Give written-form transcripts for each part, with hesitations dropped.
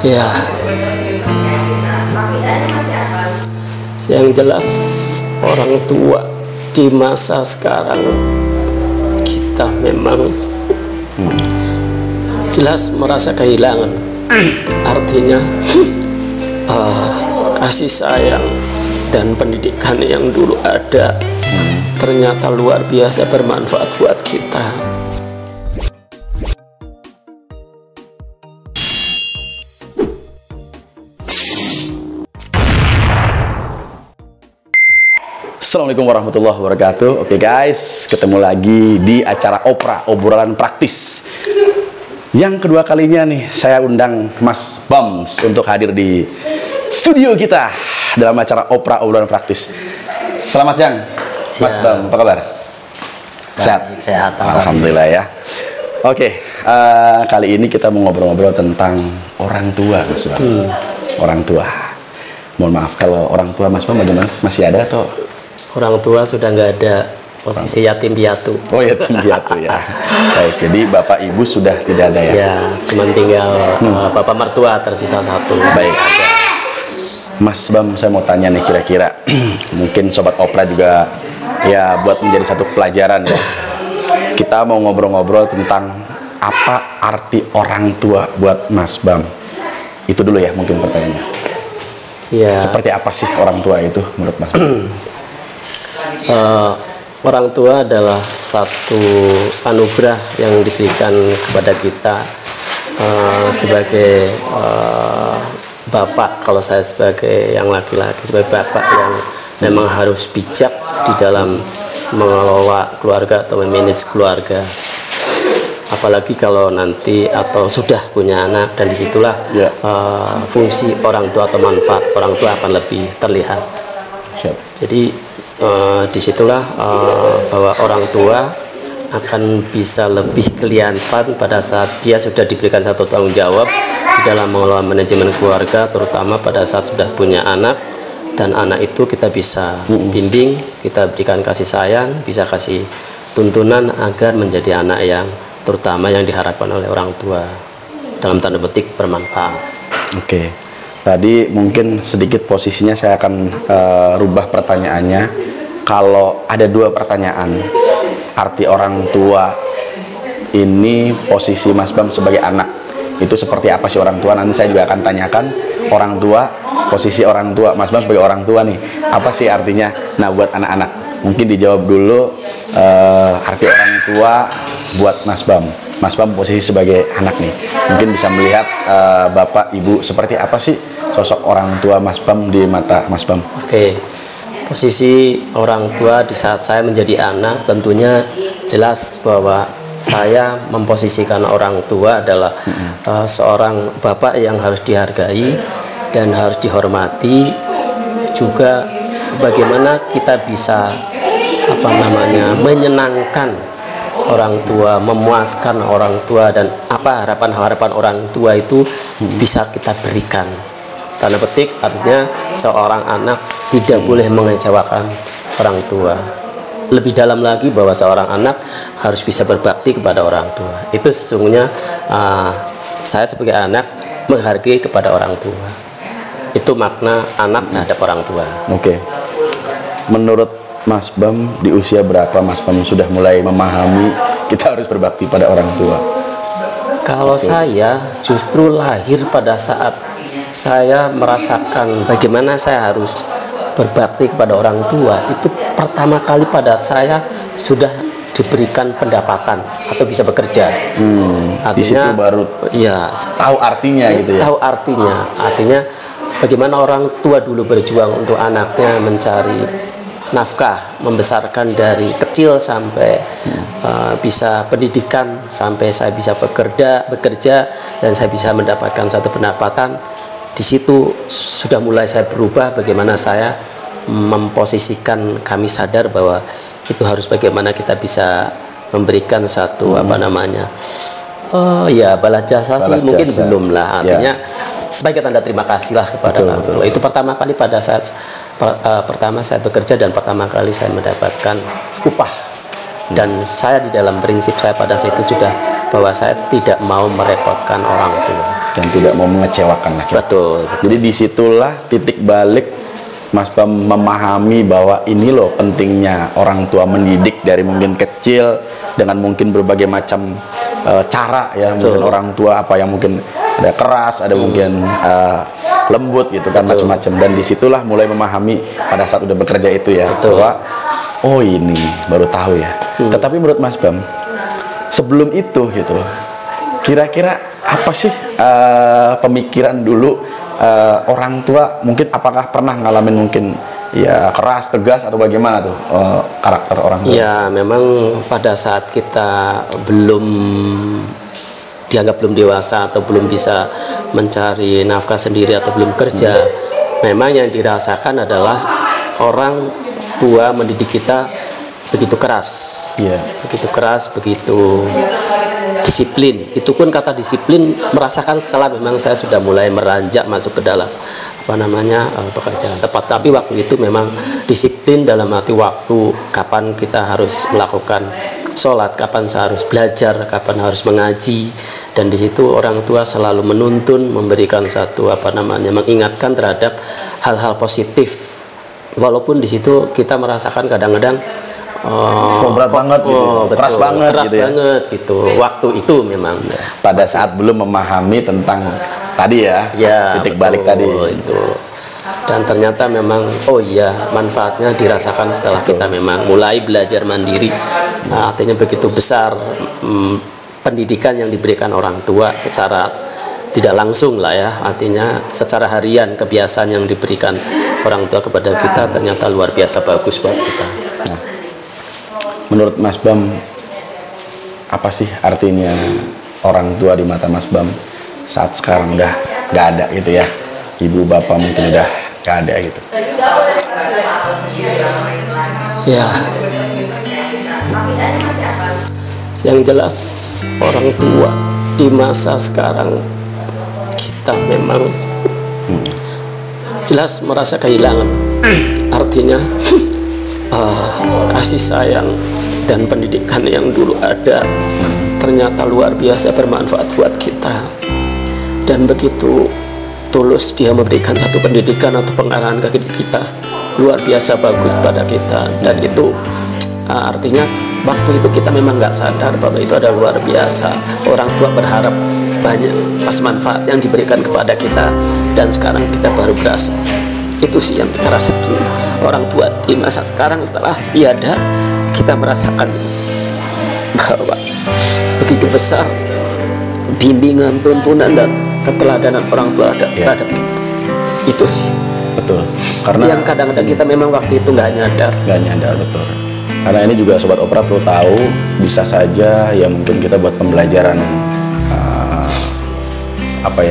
Ya, yang jelas orang tua di masa sekarang kita memang jelas merasa kehilangan. Artinya kasih sayang dan pendidikan yang dulu ada ternyata luar biasa bermanfaat buat kita. Assalamualaikum warahmatullahi wabarakatuh. Oke guys, ketemu lagi di acara Opra, obrolan praktis. Yang kedua kalinya nih saya undang Mas Bams untuk hadir di studio kita dalam acara Opra, obrolan praktis. Selamat siang, Mas Bams, apa kabar? Sehat? Sehat, alhamdulillah ya. Oke, kali ini kita mau ngobrol-ngobrol tentang orang tua, Mas Bams. Orang tua. Mohon maaf kalau orang tua Mas Bams bagaimana? Masih ada atau? Orang tua sudah nggak ada, posisi yatim piatu. Oh, yatim piatu ya. Baik, jadi bapak ibu sudah tidak ada ya? Ya, cuman tinggal bapak mertua tersisa satu. Baik. Mas Bam, saya mau tanya nih kira-kira mungkin sobat Opra juga ya buat menjadi satu pelajaran ya. Kita mau ngobrol-ngobrol tentang apa arti orang tua buat Mas Bam. Itu dulu ya mungkin pertanyaannya. Ya. Seperti apa sih orang tua itu menurut Mas Bam? Orang tua adalah satu anugerah yang diberikan kepada kita sebagai bapak. Kalau saya sebagai yang laki-laki, sebagai bapak yang memang harus bijak di dalam mengelola keluarga atau memanage keluarga. Apalagi kalau nanti atau sudah punya anak, dan disitulah fungsi orang tua atau manfaat orang tua akan lebih terlihat. Siap. Jadi disitulah bahwa orang tua akan bisa lebih kelihatan pada saat dia sudah diberikan satu tanggung jawab di dalam mengelola manajemen keluarga, terutama pada saat sudah punya anak, dan anak itu kita bisa bimbing, kita berikan kasih sayang, bisa kasih tuntunan agar menjadi anak yang terutama yang diharapkan oleh orang tua, dalam tanda petik bermanfaat. Oke. Tadi mungkin sedikit posisinya saya akan rubah pertanyaannya. Kalau ada dua pertanyaan, arti orang tua ini posisi Mas Bam sebagai anak, itu seperti apa sih orang tua? Nanti saya juga akan tanyakan orang tua, posisi orang tua, Mas Bam sebagai orang tua nih, apa sih artinya? Nah buat anak-anak, mungkin dijawab dulu arti orang tua buat Mas Bam. Mas Bam posisi sebagai anak nih, mungkin bisa melihat bapak ibu seperti apa sih sosok orang tua Mas Bam di mata Mas Bam? Oke, posisi orang tua di saat saya menjadi anak tentunya jelas bahwa saya memposisikan orang tua adalah seorang bapak yang harus dihargai dan harus dihormati. Juga bagaimana kita bisa menyenangkan orang tua, memuaskan orang tua, dan apa harapan-harapan orang tua itu bisa kita berikan. Tanda petik artinya seorang anak tidak boleh mengecewakan orang tua. Lebih dalam lagi bahwa seorang anak harus bisa berbakti kepada orang tua. Itu sesungguhnya saya sebagai anak menghargai kepada orang tua. Itu makna anak terhadap orang tua. Oke. Menurut Mas Bam, di usia berapa Mas Bam sudah mulai memahami kita harus berbakti pada orang tua? Kalau saya justru lahir pada saat saya merasakan bagaimana saya harus berbakti kepada orang tua. Itu pertama kali pada saya sudah diberikan pendapatan atau bisa bekerja. Artinya, di situ baru ya tahu artinya gitu ya. Tahu artinya bagaimana orang tua dulu berjuang untuk anaknya mencari nafkah, membesarkan dari kecil sampai bisa pendidikan, sampai saya bisa bekerja dan saya bisa mendapatkan satu pendapatan. Di situ sudah mulai saya berubah, bagaimana saya memposisikan, kami sadar bahwa itu harus bagaimana kita bisa memberikan satu balas jasa sih mungkin belum lah, artinya sebagai tanda terima kasih lah kepada orang tua. Itu pertama kali pada saat pertama saya bekerja dan pertama kali saya mendapatkan upah. Dan saya di dalam prinsip saya pada saat itu sudah bahwa saya tidak mau merepotkan orang tua. dan tidak mau mengecewakan laki-laki. Betul. Jadi disitulah titik balik Mas Bam memahami bahwa ini loh pentingnya orang tua mendidik dari mungkin kecil dengan mungkin berbagai macam cara ya. Mungkin orang tua apa yang mungkin ada keras, ada mungkin lembut gitu kan, macam-macam. Dan disitulah mulai memahami pada saat udah bekerja itu ya. Bahwa oh ini baru tahu ya. Tetapi menurut Mas Bam, sebelum itu gitu, kira-kira apa sih pemikiran dulu orang tua, mungkin apakah pernah ngalamin mungkin ya keras, tegas atau bagaimana tuh karakter orang tua? Ya memang pada saat kita belum dianggap belum dewasa atau belum bisa mencari nafkah sendiri atau belum kerja, memang yang dirasakan adalah orang tua mendidik kita begitu keras, begitu keras, begitu disiplin. Itu pun kata disiplin merasakan setelah memang saya sudah mulai meranjak masuk ke dalam pekerjaan tepat. Tapi waktu itu memang disiplin dalam arti waktu, kapan kita harus melakukan sholat, kapan saya harus belajar, kapan harus mengaji. Dan di situ orang tua selalu menuntun, memberikan satu mengingatkan terhadap hal-hal positif. Walaupun di situ kita merasakan kadang-kadang berat banget gitu, keras banget gitu. Waktu itu memang pada saat belum memahami tentang tadi titik balik tadi itu. Dan ternyata memang manfaatnya dirasakan setelah kita memang mulai belajar mandiri. Artinya begitu besar pendidikan yang diberikan orang tua secara tidak langsung lah ya, artinya secara harian kebiasaan yang diberikan orang tua kepada kita ternyata luar biasa bagus buat kita. Menurut Mas Bam, apa sih artinya orang tua di mata Mas Bam saat sekarang udah nggak ada gitu ya? Ibu bapak mungkin udah nggak ada gitu. Ya, yang jelas orang tua di masa sekarang kita memang jelas merasa kehilangan. Artinya kasih sayang dan pendidikan yang dulu ada ternyata luar biasa bermanfaat buat kita, dan begitu tulus dia memberikan satu pendidikan atau pengarahan ke kita luar biasa bagus kepada kita. Dan itu artinya waktu itu kita memang nggak sadar bahwa itu ada luar biasa. Orang tua berharap banyak atas manfaat yang diberikan kepada kita, dan sekarang kita baru berasa. Itu sih yang kita rasakan. Orang tua di masa sekarang setelah tiada, kita merasakan bahwa begitu besar bimbingan, tuntunan, dan keteladanan orang tua terhadap kita. Itu sih. Betul. Karena yang kadang-kadang kita memang waktu itu nggak nyadar. Betul. Karena ini juga Sobat Opera perlu tahu, bisa saja ya mungkin kita buat pembelajaran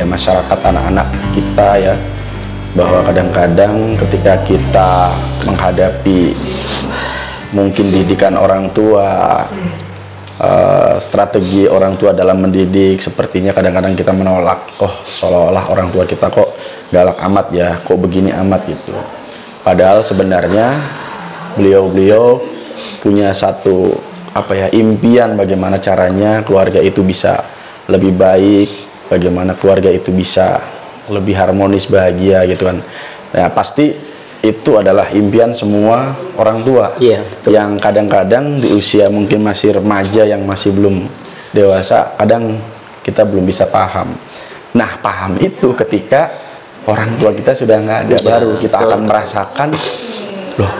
masyarakat, anak-anak kita ya, bahwa kadang-kadang ketika kita menghadapi mungkin didikan orang tua, strategi orang tua dalam mendidik, sepertinya kadang-kadang kita menolak, seolah-olah orang tua kita kok galak amat ya, kok begini amat gitu. Padahal sebenarnya beliau punya satu impian bagaimana caranya keluarga itu bisa lebih baik, bagaimana keluarga itu bisa lebih harmonis, bahagia gitu kan. Nah, pasti itu adalah impian semua orang tua yang kadang-kadang di usia mungkin masih remaja, yang masih belum dewasa, kadang kita belum bisa paham. Nah, paham itu ketika orang tua kita sudah nggak ada, baru kita akan merasakan, loh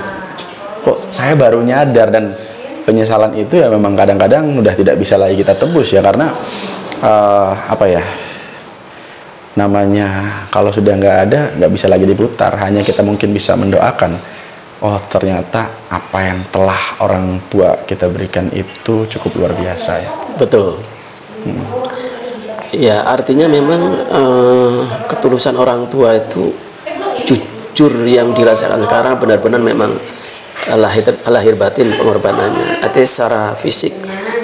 kok saya baru nyadar. Dan penyesalan itu ya memang kadang-kadang udah tidak bisa lagi kita tebus ya, karena namanya kalau sudah nggak ada, nggak bisa lagi diputar. Hanya kita mungkin bisa mendoakan, ternyata apa yang telah orang tua kita berikan itu cukup luar biasa ya. Betul. Ya, artinya memang ketulusan orang tua itu jujur yang dirasakan sekarang benar-benar memang lahir batin pengorbanannya. Artinya secara fisik,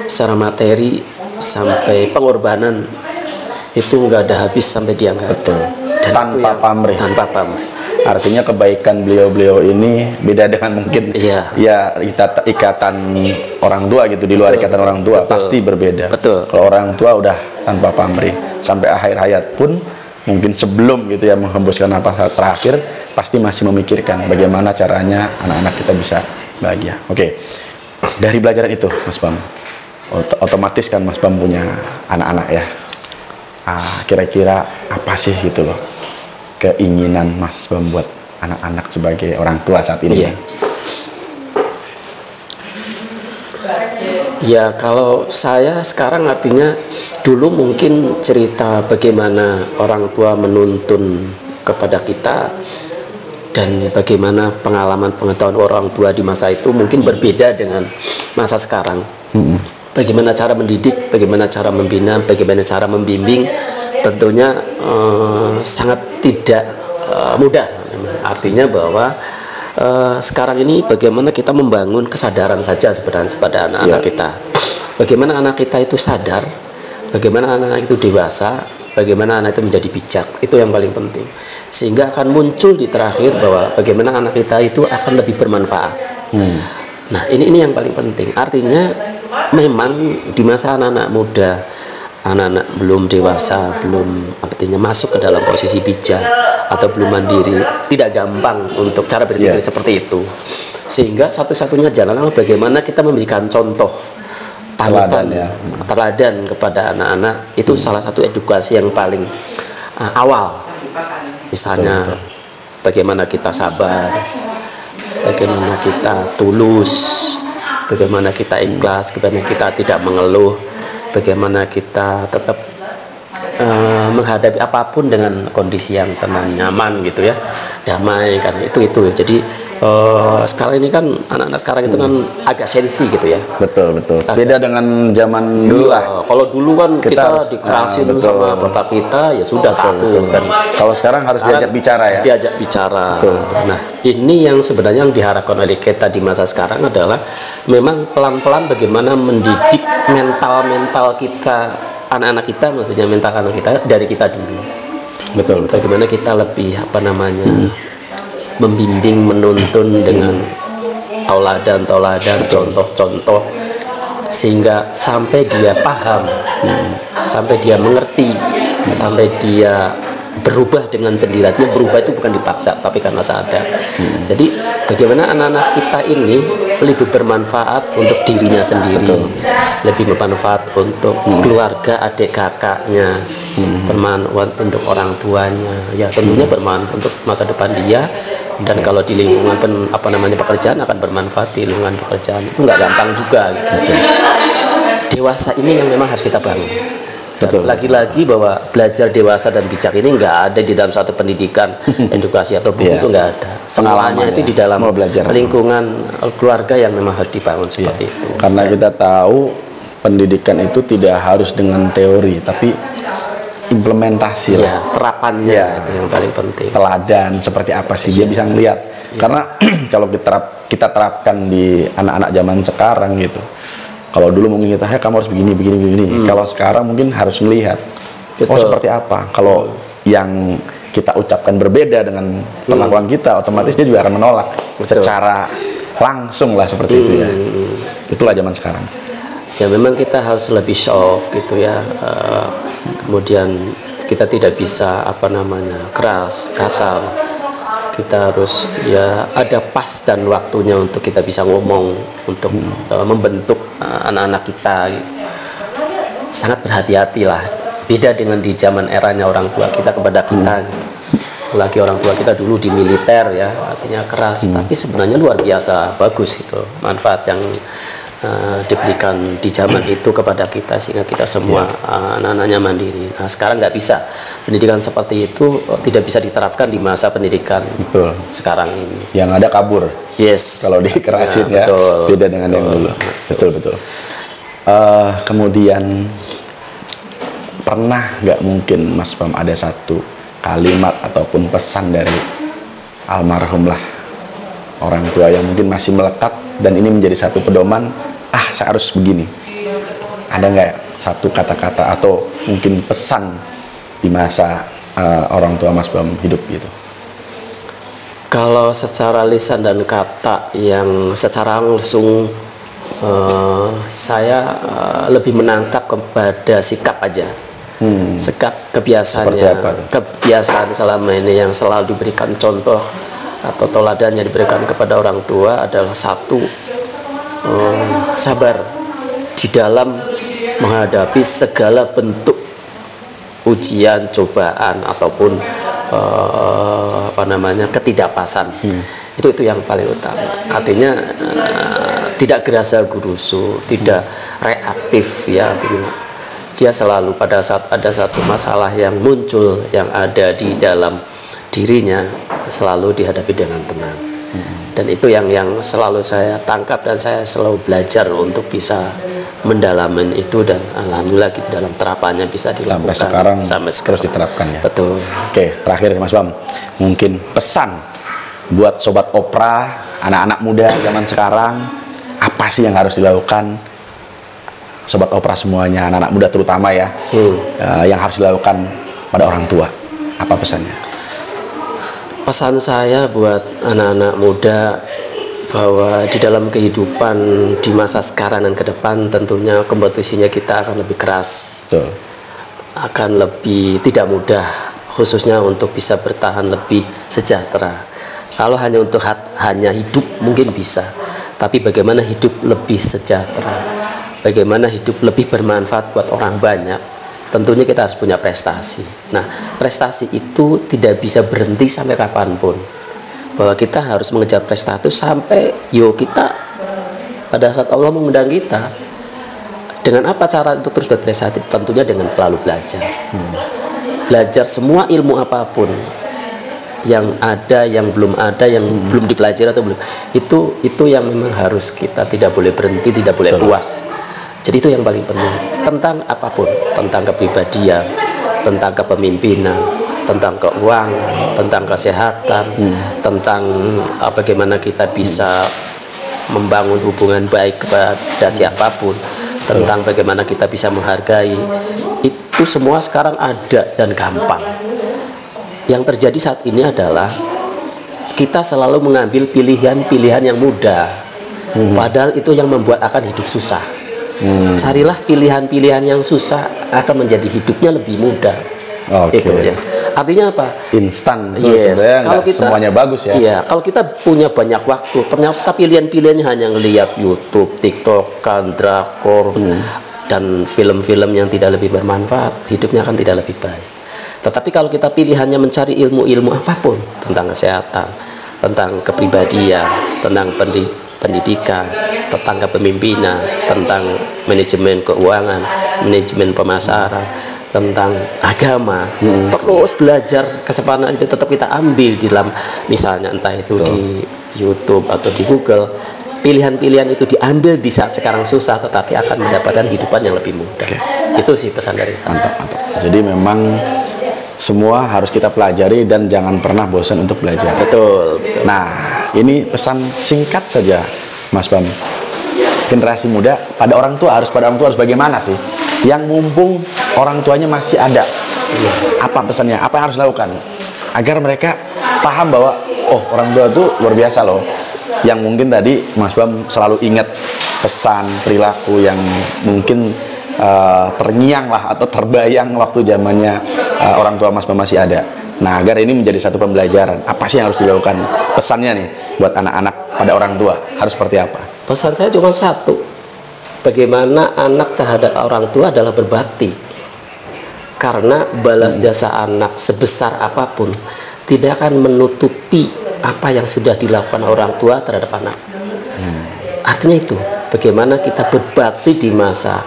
secara materi, sampai pengorbanan itu nggak ada habis sampai dia nggak ada. Dan tanpa pamrih. Artinya kebaikan beliau-beliau ini beda dengan mungkin Iya. ya ikatan orang tua gitu, di luar ikatan orang tua pasti berbeda. Betul. Kalau orang tua udah tanpa pamrih sampai akhir hayat pun, mungkin sebelum gitu ya menghembuskan napas terakhir, pasti masih memikirkan bagaimana caranya anak-anak kita bisa bahagia. Oke. Dari belajaran itu Mas Bam, otomatis kan Mas Bam punya anak-anak ya. Kira-kira apa sih gitu loh keinginan Mas Bam buat anak-anak sebagai orang tua saat ini? Iya. Ya kalau saya sekarang artinya dulu mungkin cerita bagaimana orang tua menuntun kepada kita dan bagaimana pengalaman pengetahuan orang tua di masa itu mungkin berbeda dengan masa sekarang. Bagaimana cara mendidik, bagaimana cara membina, bagaimana cara membimbing, tentunya sangat tidak mudah. Artinya bahwa sekarang ini bagaimana kita membangun kesadaran saja sebenarnya pada anak-anak kita. Bagaimana anak kita itu sadar, bagaimana anak itu dewasa, bagaimana anak itu menjadi bijak, itu yang paling penting. Sehingga akan muncul di terakhir bahwa bagaimana anak kita itu akan lebih bermanfaat. Nah ini yang paling penting. Artinya memang di masa anak-anak muda, anak-anak belum dewasa, belum artinya masuk ke dalam posisi bijak atau belum mandiri, tidak gampang untuk cara berpikir seperti itu. Sehingga satu-satunya jalan adalah bagaimana kita memberikan contoh panutan, teladan kepada anak-anak. Itu salah satu edukasi yang paling awal. Misalnya bagaimana kita sabar, bagaimana kita tulus, bagaimana kita ikhlas, bagaimana kita tidak mengeluh, bagaimana kita tetap menghadapi apapun dengan kondisi yang tenang, nyaman gitu ya, damai kan, itu. Jadi sekarang ini kan anak-anak sekarang itu kan agak sensi gitu ya. Betul. Beda dengan zaman dulu lah. Kalau dulu kan kita dikerasin sama bapak kita, ya sudah takut kan. Kalau sekarang harus diajak bicara ya. Diajak bicara. Nah, ini yang sebenarnya yang diharapkan oleh kita di masa sekarang adalah memang pelan-pelan bagaimana mendidik mental kita, anak-anak kita, maksudnya mental anak kita dari kita dulu. Betul. Bagaimana kita lebih membimbing, menuntun dengan tauladan, contoh-contoh, sehingga sampai dia paham, sampai dia mengerti, sampai dia berubah dengan sendirinya. Berubah itu bukan dipaksa, tapi karena sadar. Jadi bagaimana anak-anak kita ini lebih bermanfaat untuk dirinya sendiri, lebih bermanfaat untuk keluarga, adik kakaknya, bermanfaat untuk orang tuanya, ya tentunya bermanfaat untuk masa depan dia. Dan kalau di lingkungan pekerjaan akan bermanfaat di lingkungan pekerjaan. Itu nggak gampang juga gitu. Dewasa ini yang memang harus kita bangun. Lagi-lagi bahwa belajar dewasa dan bijak ini nggak ada di dalam satu pendidikan, edukasi atau buku, itu nggak ada. Semuanya itu di dalam lingkungan keluarga yang memang harus dibangun seperti itu. Karena kita tahu pendidikan itu tidak harus dengan teori, tapi implementasi terapannya itu yang paling penting. Teladan seperti apa sih dia bisa ngelihat. Karena kalau kita terapkan di anak-anak zaman sekarang gitu. Kalau dulu mungkin kita kamu harus begini. Kalau sekarang mungkin harus melihat seperti apa. Kalau yang kita ucapkan berbeda dengan pengakuan kita, otomatis dia juga akan menolak secara langsung lah seperti itu ya. Itulah zaman sekarang. Ya memang kita harus lebih soft gitu ya. Kemudian kita tidak bisa keras, kasar. Kita harus ada pas dan waktunya untuk kita bisa ngomong, untuk membentuk anak-anak kita gitu. Sangat berhati-hatilah. Beda dengan di zaman eranya orang tua kita kepada kita gitu. Lagi orang tua kita dulu di militer ya, artinya keras, tapi sebenarnya luar biasa bagus gitu manfaat yang diberikan di zaman itu kepada kita, sehingga kita semua anak-anaknya mandiri. Nah sekarang nggak bisa, pendidikan seperti itu tidak bisa diterapkan di masa pendidikan sekarang ini. Yang ada kabur. Kalau dikerasin beda dengan yang dulu. Betul. Kemudian pernah nggak mungkin Mas Bam ada satu kalimat ataupun pesan dari almarhum lah orang tua yang mungkin masih melekat dan ini menjadi satu pedoman, saya harus begini. Ada nggak satu kata-kata atau mungkin pesan di masa orang tua Mas Bam hidup gitu? Kalau secara lisan dan kata yang secara langsung saya lebih menangkap kepada sikap aja. Sikap kebiasaan selama ini yang selalu diberikan contoh atau teladan yang diberikan kepada orang tua adalah satu, sabar di dalam menghadapi segala bentuk ujian, cobaan ataupun ketidakpasan. Itu yang paling utama. Artinya tidak gerasa gurusu, tidak reaktif ya. Artinya dia selalu pada saat ada satu masalah yang muncul yang ada di dalam dirinya selalu dihadapi dengan tenang. Dan itu yang selalu saya tangkap dan saya selalu belajar untuk bisa mendalamin itu, dan alhamdulillah di dalam terapannya bisa dilakukan sampai sekarang terus diterapkan ya. Betul. Oke, terakhir Mas Bam, mungkin pesan buat sobat Opera, anak-anak muda zaman sekarang, apa sih yang harus dilakukan sobat Opera semuanya, anak-anak muda terutama ya, yang harus dilakukan pada orang tua? Apa pesannya? Pesan saya buat anak-anak muda bahwa di dalam kehidupan di masa sekarang dan ke depan tentunya kompetisinya kita akan lebih keras. Betul. Akan lebih tidak mudah, khususnya untuk bisa bertahan lebih sejahtera. Kalau hanya untuk hanya hidup mungkin bisa, tapi bagaimana hidup lebih sejahtera, bagaimana hidup lebih bermanfaat buat orang banyak, tentunya kita harus punya prestasi. Nah, prestasi itu tidak bisa berhenti sampai kapanpun. Bahwa kita harus mengejar prestasi sampai kita pada saat Allah mengundang kita. Dengan apa cara untuk terus berprestasi? Tentunya dengan selalu belajar. Belajar semua ilmu apapun yang ada, yang belum ada, yang belum dipelajari atau belum. Itu yang memang harus kita tidak boleh berhenti, tidak boleh puas. Jadi itu yang paling penting. Tentang apapun, tentang kepribadian, tentang kepemimpinan, tentang keuangan, tentang kesehatan, tentang bagaimana kita bisa membangun hubungan baik kepada siapapun, tentang bagaimana kita bisa menghargai. Itu semua sekarang ada dan gampang. Yang terjadi saat ini adalah kita selalu mengambil pilihan-pilihan yang mudah, padahal itu yang membuat akan hidup susah. Carilah pilihan-pilihan yang susah, akan menjadi hidupnya lebih mudah. Itu ya. Artinya apa? Instan. Yes. Kalau kita semuanya bagus ya. Iya. Kalau kita punya banyak waktu, ternyata pilihan-pilihannya hanya ngelihat YouTube, TikTok, drakor, dan film-film yang tidak lebih bermanfaat, hidupnya akan tidak lebih baik. Tetapi kalau kita pilihannya mencari ilmu-ilmu apapun tentang kesehatan, tentang kepribadian, tentang pendidikan, tentang kepemimpinan, tentang manajemen keuangan, manajemen pemasaran, tentang agama, terus belajar, kesempatan itu tetap kita ambil di dalam, misalnya entah itu di YouTube atau di Google. Pilihan-pilihan itu diambil di saat sekarang susah, tetapi akan mendapatkan kehidupan yang lebih mudah. Itu sih pesan dari saya. Mantap. Jadi memang semua harus kita pelajari dan jangan pernah bosan untuk belajar. Betul. Nah, ini pesan singkat saja, Mas Bam. Generasi muda pada orang tua harus bagaimana sih? Yang mumpung orang tuanya masih ada, apa pesannya? Apa yang harus dilakukan agar mereka paham bahwa orang tua itu luar biasa loh. Yang mungkin tadi Mas Bam selalu ingat pesan perilaku yang mungkin terngiang lah atau terbayang waktu zamannya orang tua Mas Bam masih ada. Nah, agar ini menjadi satu pembelajaran, apa sih yang harus dilakukan? Pesannya nih buat anak-anak pada orang tua harus seperti apa? Pesan saya cuma satu, bagaimana anak terhadap orang tua adalah berbakti. Karena balas jasa anak sebesar apapun tidak akan menutupi apa yang sudah dilakukan orang tua terhadap anak. Artinya itu, bagaimana kita berbakti di masa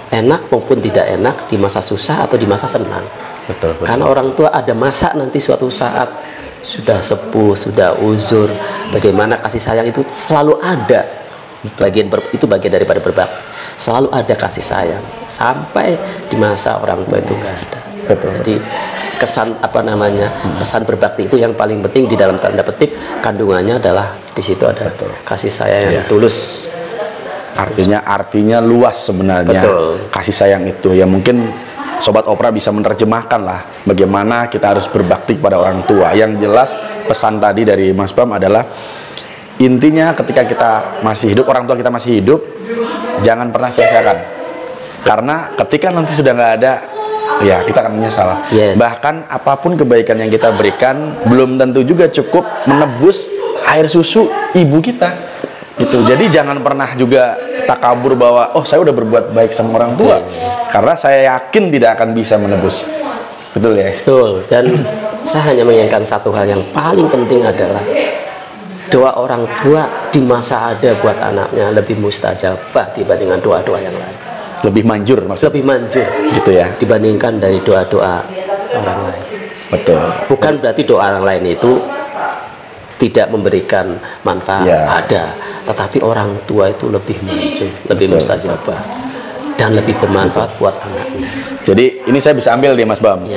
enak maupun tidak enak, di masa susah atau di masa senang. Betul. Karena orang tua ada masa nanti suatu saat sudah sepuh, sudah uzur, bagaimana kasih sayang itu selalu ada. Itu bagian daripada berbakti. Selalu ada kasih sayang sampai di masa orang tua itu nggak ada. Betul. Jadi kesan pesan berbakti itu yang paling penting, di dalam tanda petik kandungannya adalah di situ ada kasih sayang yang tulus. Artinya luas sebenarnya. Betul. Kasih sayang itu ya mungkin Sobat Opera bisa menerjemahkan lah bagaimana kita harus berbakti kepada orang tua. Yang jelas pesan tadi dari Mas Bram adalah intinya ketika kita masih hidup, orang tua kita masih hidup, jangan pernah sia-siakan. Karena ketika nanti sudah nggak ada, ya kita akan menyesal. Bahkan apapun kebaikan yang kita berikan belum tentu juga cukup menebus air susu ibu kita. Gitu. Jadi jangan pernah juga takabur bahwa oh saya udah berbuat baik sama orang tua, karena saya yakin tidak akan bisa menebus. Betul ya? Betul. Dan saya hanya mengingatkan satu hal yang paling penting adalah doa orang tua di masa ada buat anaknya lebih mustajabah dibandingkan doa-doa yang lain. Lebih manjur maksudnya? Lebih manjur. Gitu ya? Dibandingkan dari doa-doa orang lain. Betul. Bukan berarti doa orang lain itu tidak memberikan manfaat, ada, tetapi orang tua itu lebih manjur, lebih mustajabah, dan lebih bermanfaat buat anaknya. Jadi ini saya bisa ambil nih Mas Bam.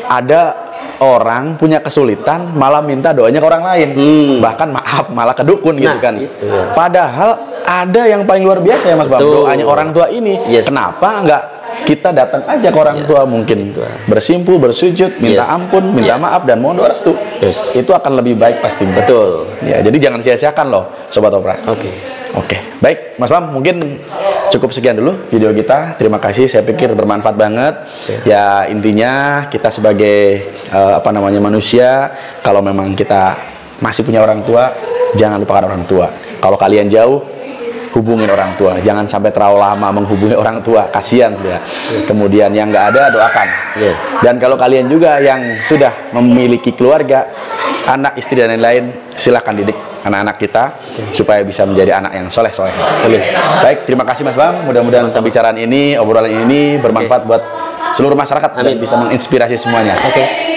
Ada orang punya kesulitan malah minta doanya ke orang lain, bahkan maaf malah ke dukun gitu kan. Itu, padahal ada yang paling luar biasa ya Mas Bam, doanya orang tua ini. Kenapa enggak kita datang aja ke orang tua, mungkin bersimpuh, bersujud, minta ampun, minta maaf, dan mohon doa restu. Itu akan lebih baik pasti. Betul. Ya, jadi jangan sia-siakan loh Sobat Opera. Oke, baik Mas Bam, mungkin cukup sekian dulu video kita. Terima kasih, saya pikir bermanfaat banget. Ya intinya kita sebagai manusia, kalau memang kita masih punya orang tua, jangan lupakan orang tua. Kalau kalian jauh, hubungin orang tua, jangan sampai terlalu lama menghubungi orang tua, kasihan ya. Kemudian yang nggak ada, doakan. Dan kalau kalian juga yang sudah memiliki keluarga, anak, istri dan lain-lain, silahkan didik anak-anak kita supaya bisa menjadi anak yang soleh-soleh. Baik, terima kasih Mas Bam. Mudah-mudahan pembicaraan ini, obrolan ini bermanfaat buat seluruh masyarakat dan bisa menginspirasi semuanya.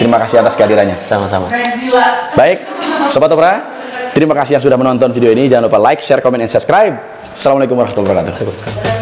Terima kasih atas kehadirannya. Sama-sama. Baik, Sobat Opera, terima kasih yang sudah menonton video ini. Jangan lupa like, share, comment, dan subscribe. Assalamualaikum warahmatullahi wabarakatuh.